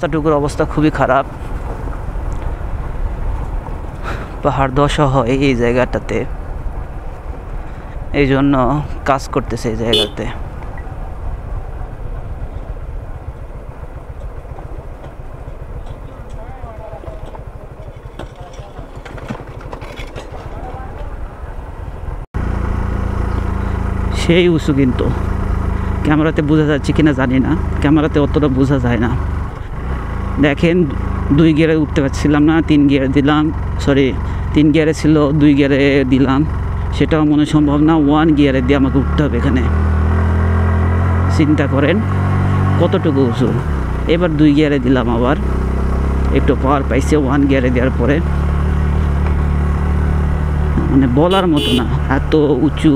রাস্তাটুকুর অবস্থা খুবই খারাপ, পাহাড় ধসা হয় এই জায়গাটাতে, এই জন্য কাজ করতেছে এই জায়গাতে। সেই উঁচু, কিন্তু ক্যামেরাতে বোঝা যাচ্ছে কিনা জানি না, ক্যামেরাতে অতটা বোঝা যায় না। দেখেন 2 গিয়ারে উঠতে পারছিলাম না, 3 গিয়ার দিলাম, সরি 3 গিয়ারে ছিল, 2 গিয়ারে দিলাম, সেটাও মনে সম্ভব না, 1 গিয়ারে দিয়ে আমাকে উঠতে হবে এখানে। চিন্তা করেন কতটুকু উঁচু। এবার 2 গিয়ারে দিলাম, আবার একটু পাওয়ার পাইছে 1 গিয়ারে দেওয়ার পরে, মানে বলার মতো না, এত উঁচু।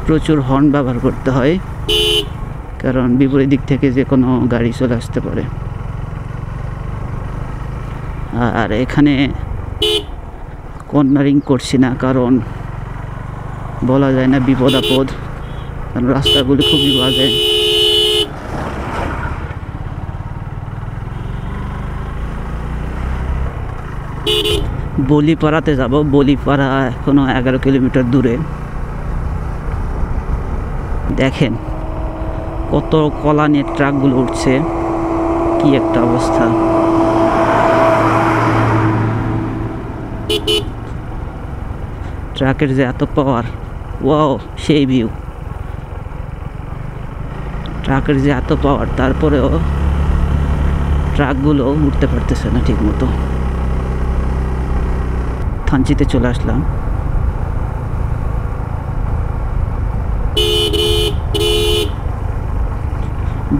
প্রচুর হর্ন ব্যবহার করতে হয়, কারণ বিপরীত দিক থেকে যে কোনো গাড়ি চলে আসতে পারে। আর এখানে কর্নারিং করছি না, কারণ বলা যায় না, বিপদ আপদ, কারণ রাস্তাগুলি খুবই বাজে। বলিপাড়াতে যাব, বলিপাড়া এখনো 11 কিলোমিটার দূরে। দেখেন কত কলা নিয়ে ট্রাকগুলো উঠছে, কি একটা অবস্থা। ট্রাকের যে এত পাওয়ার, ওয়াও সেই ভিউ। ট্রাকের যে এত পাওয়ার, তারপরেও ট্রাকগুলো উঠতে পারতেছে না ঠিক মতো। থানচিতে চলে আসলাম।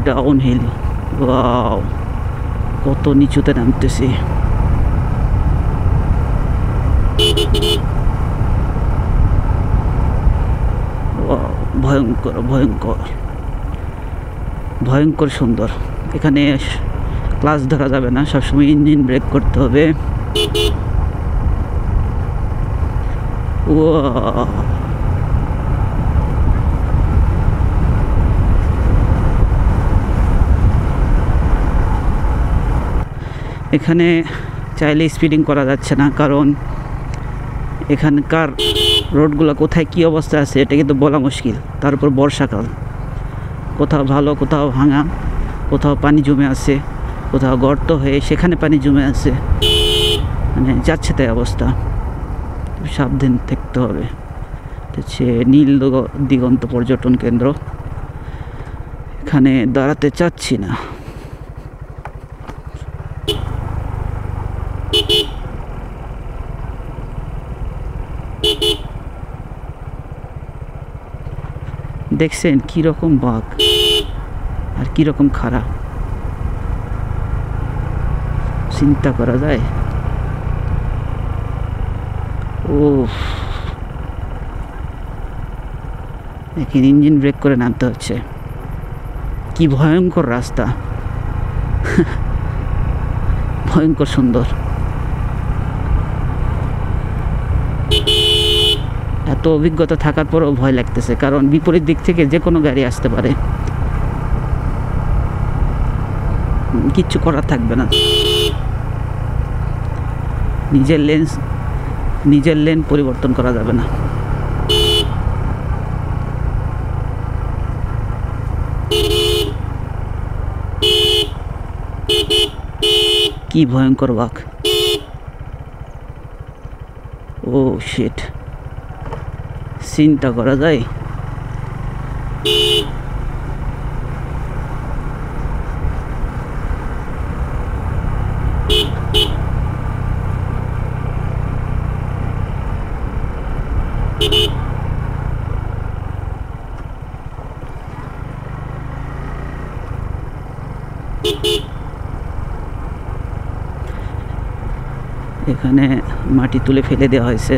ডাউন হিল, ওয়াও কত নিচুতে নামতেছি। ভয়ঙ্কর ভয়ঙ্কর ভয়ঙ্কর সুন্দর। এখানে ক্লাস ধরা যাবে না, সবসময় ইঞ্জিন ব্রেক করতে হবে। এখানে চাইলে স্পিডিং করা যাচ্ছে না, কারণ এখানকার রোডগুলো কোথায় কী অবস্থা আছে এটা কিন্তু বলা মুশকিল। তার উপর বর্ষাকাল, কোথাও ভালো, কোথাও ভাঙা, কোথাও পানি জমে আছে, কোথাও গর্ত হয়ে সেখানে পানি জমে আছে, মানে যাচ্ছে তাই অবস্থা। সাবধান থাকতে হবে। হচ্ছে নীল দিগন্ত পর্যটন কেন্দ্র, এখানে দাঁড়াতে চাচ্ছি না। দেখছেন কিরকম বাঘ আর কিরকম খারাপ, চিন্তা করা যায়। ও এখানে ইঞ্জিন ব্রেক করে নামতে হচ্ছে। কি ভয়ঙ্কর রাস্তা, ভয়ঙ্কর সুন্দর। এত অভিজ্ঞতা থাকার পরেও ভয় লাগতেছে, কারণ বিপরীত দিক থেকে যে কোনো গাড়ি আসতে পারে, কিচ্ছু করার থাকবে না। নিজের লেন পরিবর্তন করা যাবে না। কি ভয়ঙ্কর বাঘ, ও শিট, চিন্তা করা যায়। এখানে মাটি তুলে ফেলে দেওয়া হয়েছে,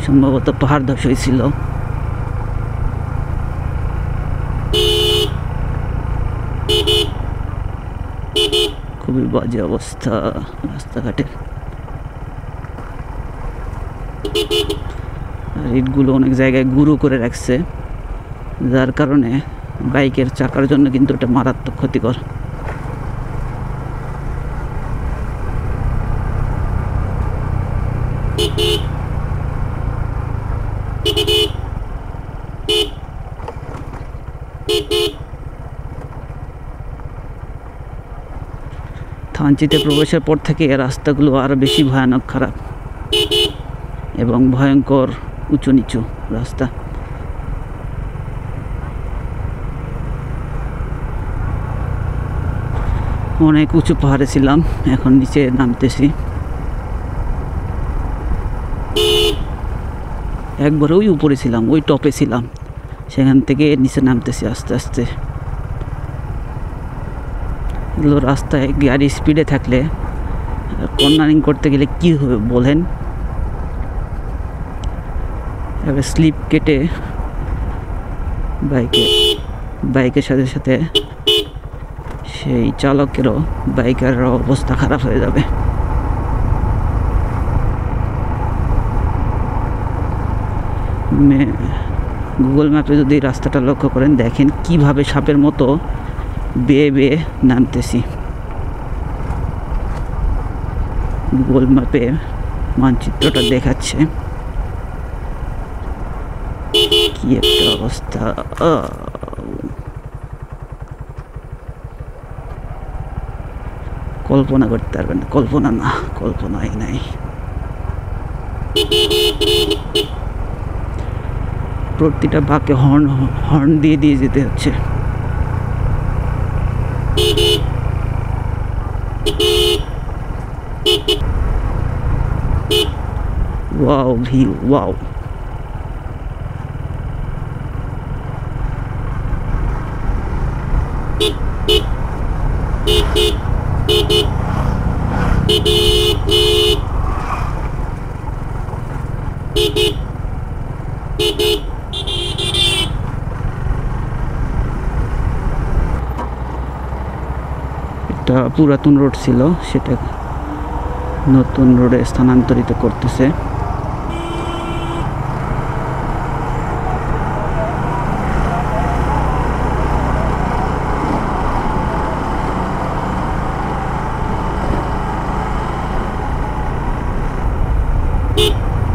সম্ভবত পাহাড় ধস হয়েছিল। খুবই বাজে অবস্থা রাস্তাঘাটের। আর ইটগুলো অনেক জায়গায় গুঁড়ো করে রাখছে, যার কারণে বাইকের চাকার জন্য কিন্তু এটা মারাত্মক ক্ষতিকর। থানচিতে প্রবেশের পর থেকে রাস্তাগুলো আরো বেশি ভয়ানক খারাপ এবং ভয়ঙ্কর উঁচু নিচু রাস্তা। অনেক উঁচু পাহাড়ে ছিলাম, এখন নিচে নামতেছি। একবার ওই উপরে ছিলাম, ওই টপে ছিলাম, সেখান থেকে নিচে নামতেছি আস্তে আস্তে। এগুলো রাস্তায় গাড়ি স্পিডে থাকলে কর্নারিং করতে গেলে কি হবে বলেন? এবার স্লিপ কেটে বাইকের সাথে সাথে সেই চালকেরও বাইকের অবস্থা খারাপ হয়ে যাবে। গুগল ম্যাপে যদি রাস্তাটা লক্ষ্য করেন, দেখেন কিভাবে সাপের মতো বেয়ে বেয়ে নামতেছি। গুগল ম্যাপে মানচিত্রটা দেখাচ্ছে কি একটা অবস্থা। কল্পনা করতে পারবেন না, কল্পনাই নাই। প্রতিটা বাঁকে হর্ন দিয়ে যেতে হচ্ছে। Wow view, wow. একটা পুরাতন রোড ছিল, সেটা নতুন রোডে স্থানান্তরিত করতেছে।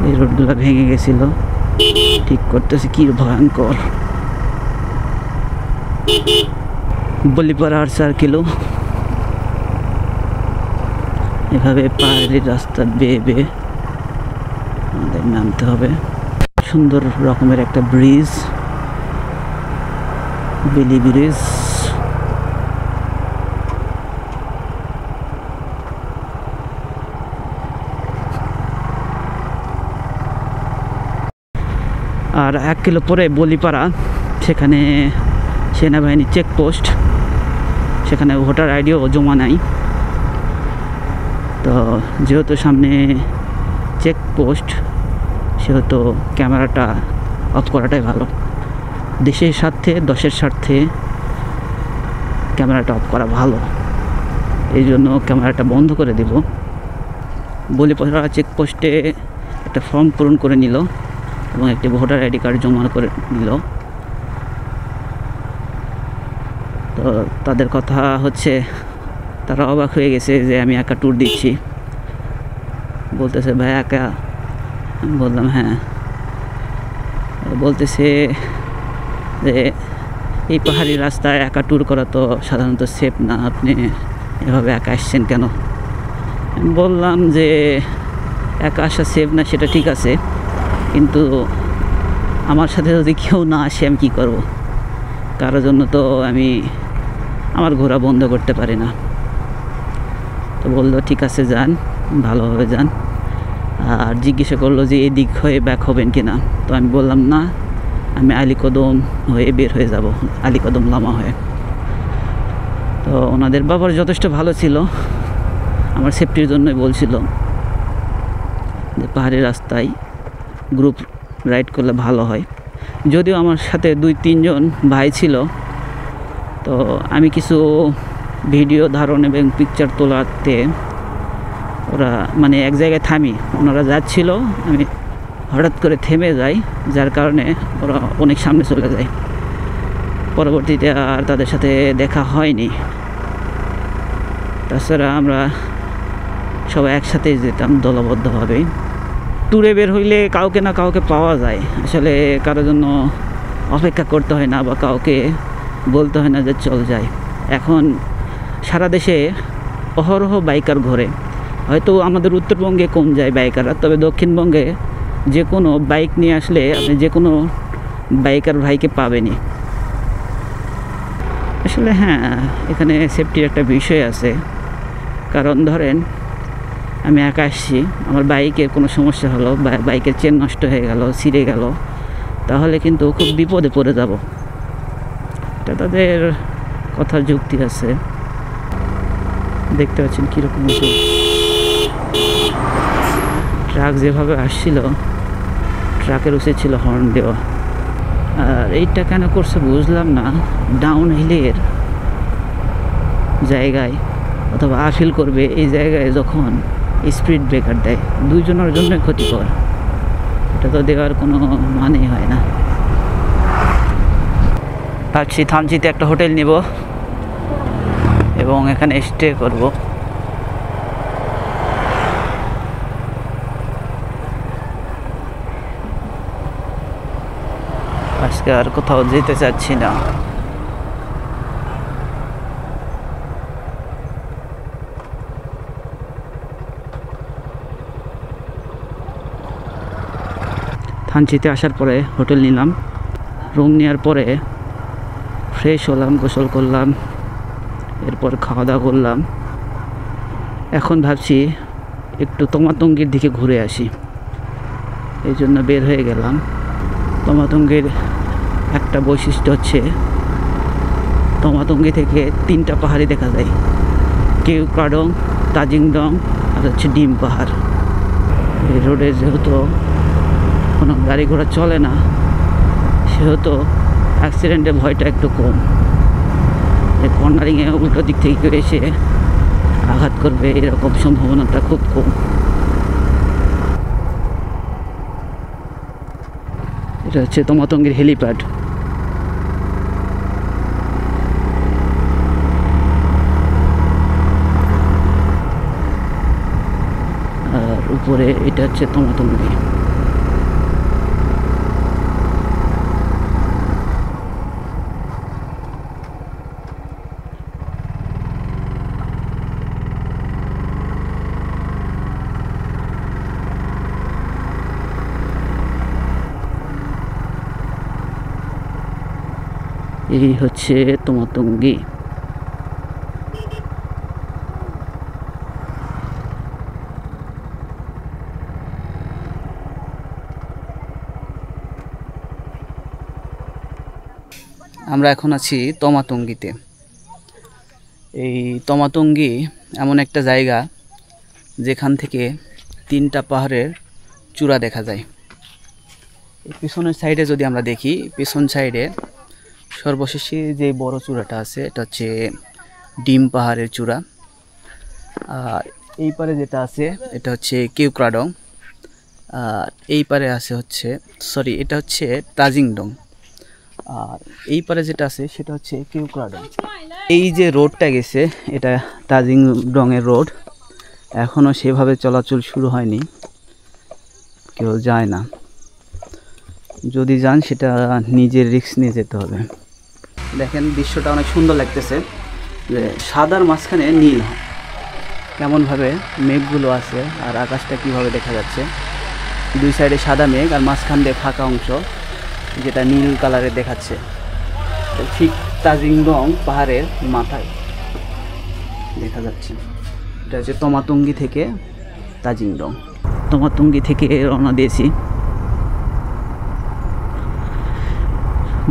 এই রোডগুলো ভেঙে গেছিল, ঠিক করতেছে। কি ভয়ঙ্কর! বলিপাড়া আর 4 কিলো এভাবে পাহাড়ি রাস্তা বেয়ে বেয়ে আমাদের নামতে হবে। সুন্দর রকমের একটা ব্রিজ, বেলি ব্রিজ। আর 1 কিলো পরে বলিপাড়া, সেখানে সেনাবাহিনী চেকপোস্ট, সেখানে ভোটার আইডিও জমা নাই। তো যেহেতু সামনে চেকপোস্ট, সেহেতু ক্যামেরাটা অফ করাটাই ভালো। দেশের স্বার্থে, দশের স্বার্থে ক্যামেরাটা অফ করা ভালো। এই জন্য ক্যামেরাটা বন্ধ করে দেব। বলিপাড়া চেকপোস্টে একটা ফর্ম পূরণ করে নিল এবং একটি ভোটার আইডি কার্ড জমা করে নিল। তো তাদের কথা হচ্ছে, তারা অবাক হয়ে গেছে যে আমি একা ট্যুর দিচ্ছি। বলতেছে ভাই একা? আমি বললাম হ্যাঁ। বলতেছে যে এই পাহাড়ি রাস্তায় একা ট্যুর করা তো সাধারণত সেফ না, আপনি এভাবে একা আসছেন কেন? আমি বললাম যে একা আসা সেফ না সেটা ঠিক আছে, কিন্তু আমার সাথে যদি কেউ না আসে আমি কী করব? কারোর জন্য তো আমি আমার ঘোরা বন্ধ করতে পারি না। তো বললো ঠিক আছে যান, ভালোভাবে যান। আর জিজ্ঞাসা করলো যে এদিক হয়ে ব্যাক হবেন কি না। তো আমি বললাম না, আমি আলীকদম হয়ে বের হয়ে যাব, আলীকদম লামা হয়ে। তো ওনাদের ব্যবহার যথেষ্ট ভালো ছিল, আমার সেফটির জন্যই বলছিল যে পাহাড়ি রাস্তায় গ্রুপ রাইড করলে ভালো হয়। যদিও আমার সাথে 2-3 জন ভাই ছিল, তো আমি কিছু ভিডিও ধারণ এবং পিকচার তোলাতে ওরা মানে এক জায়গায় থামি, ওনারা যাচ্ছিল, আমি হঠাৎ করে থেমে যায়, যার কারণে ওরা অনেক সামনে চলে যায়। পরবর্তীতে আর তাদের সাথে দেখা হয়নি। তাছাড়া আমরা সবাই একসাথে যেতাম দলবদ্ধভাবে। ট্যুরে বের হইলে কাউকে না কাউকে পাওয়া যায়, আসলে কারোর জন্য অপেক্ষা করতে হয় না বা কাউকে বলতে হয় না যে চল যাই। এখন সারা দেশে অহরহ বাইকার ঘোরে। হয়তো আমাদের উত্তরবঙ্গে কম যায় বাইকাররা, তবে দক্ষিণবঙ্গে যে কোনো বাইক নিয়ে আসলে আপনি যে কোনো বাইকার ভাইকে পাবেনই। আসলে হ্যাঁ, এখানে সেফটির একটা বিষয় আছে। কারণ ধরেন আমি একা আসছি, আমার বাইকের কোনো সমস্যা হলো, বাইকের চেন নষ্ট হয়ে গেল, ছিঁড়ে গেল, তাহলে কিন্তু খুব বিপদে পড়ে যাব। এটা তাদের কথার যুক্তি আছে। দেখতে পাচ্ছেন কীরকম ট্রাক যেভাবে আসছিল, ট্রাকের উচিত ছিল হর্ন দেওয়া। আর এইটা কেন করছে বুঝলাম না। ডাউন হিলের জায়গায় অথবা আফিল করবে এই জায়গায় যখন স্পিড ব্রেকার দেয়, দুইজনের জন্যই ক্ষতিকর। এটা তো দেওয়ার কোনো মানেই হয় না। ভাবছি থানচিতে একটা হোটেল নেব এবং এখানে স্টে করব। আজকে আর কোথাও যেতে চাচ্ছি না। থানচিতে আসার পরে হোটেল নিলাম। রুম নেওয়ার পরে ফ্রেশ হলাম, গোসল করলাম, এরপর খাওয়া দাওয়া করলাম। এখন ভাবছি একটু তমাতঙ্গির দিকে ঘুরে আসি, এই জন্য বের হয়ে গেলাম। তমাতঙ্গির একটা বৈশিষ্ট্য হচ্ছে তমাতঙ্গি থেকে 3টা পাহাড়ই দেখা যায়, কেওক্রাডং, তাজিংডং আর হচ্ছে ডিম পাহাড়। এই রোডে যেহেতু কোনো গাড়ি ঘোড়া চলে না, সেহেতু অ্যাক্সিডেন্টের ভয়টা একটু কম। এই কর্নারিংয়ে উল্টো দিক থেকে কেউ এসে আঘাত করবে এরকম সম্ভাবনাটা খুব কম। এটা হচ্ছে তমাতঙ্গির হেলিপ্যাড। আর উপরে এটা হচ্ছে তমাতঙ্গি। এই হচ্ছে তমাতঙ্গি। আমরা এখন আছি তমাতঙ্গিতে। এই তমাতঙ্গি এমন একটা জায়গা যেখান থেকে 3টা পাহাড়ের চূড়া দেখা যায়। পিছনের সাইডে যদি আমরা দেখি, পিছন সাইডে সর্বশেষে যে বড় চূড়াটা আছে এটা হচ্ছে ডিম পাহাড়ের চূড়া। আর এই পারে যেটা আছে এটা হচ্ছে কেওক্রাডং। আর এই পারে আছে হচ্ছে এটা হচ্ছে তাজিংডং। আর এই পারে যেটা আছে সেটা হচ্ছে কেওক্রাডং। এই যে রোডটা গেছে এটা তাজিংডংয়ের রোড। এখনও সেভাবে চলাচল শুরু হয়নি, কেউ যায় না। যদি যান সেটা নিজের রিস্ক নিয়ে যেতে হবে। দেখেন দৃশ্যটা অনেক সুন্দর লাগতেছে, যে সাদার মাঝখানে নীল, কেমনভাবে মেঘগুলো আছে আর আকাশটা কিভাবে দেখা যাচ্ছে। দুই সাইডে সাদা মেঘ আর মাঝখান দিয়ে ফাঁকা অংশ যেটা নীল কালারের দেখাচ্ছে। ঠিক তাজিংডং পাহাড়ের মাথায় দেখা যাচ্ছে। এটা হচ্ছে তমাতঙ্গি থেকে তাজিংডং। তমাতঙ্গি থেকে রওনা দিয়েছি।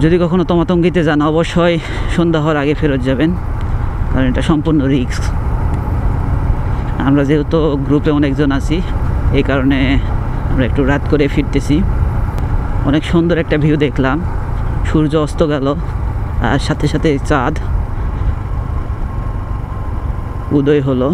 যদি কখনো তমাতঙ্গিতে যান অবশ্যই সন্ধ্যা হওয়ার আগে ফেরত যাবেন, কারণ এটা সম্পূর্ণ রিস্ক। আমরা যেহেতু গ্রুপে অনেকজন আছি, এই কারণে আমরা একটু রাত করে ফিরতেছি। অনেক সুন্দর একটা ভিউ দেখলাম, সূর্য অস্ত গেল আর সাথে সাথে চাঁদ উদয় হলো।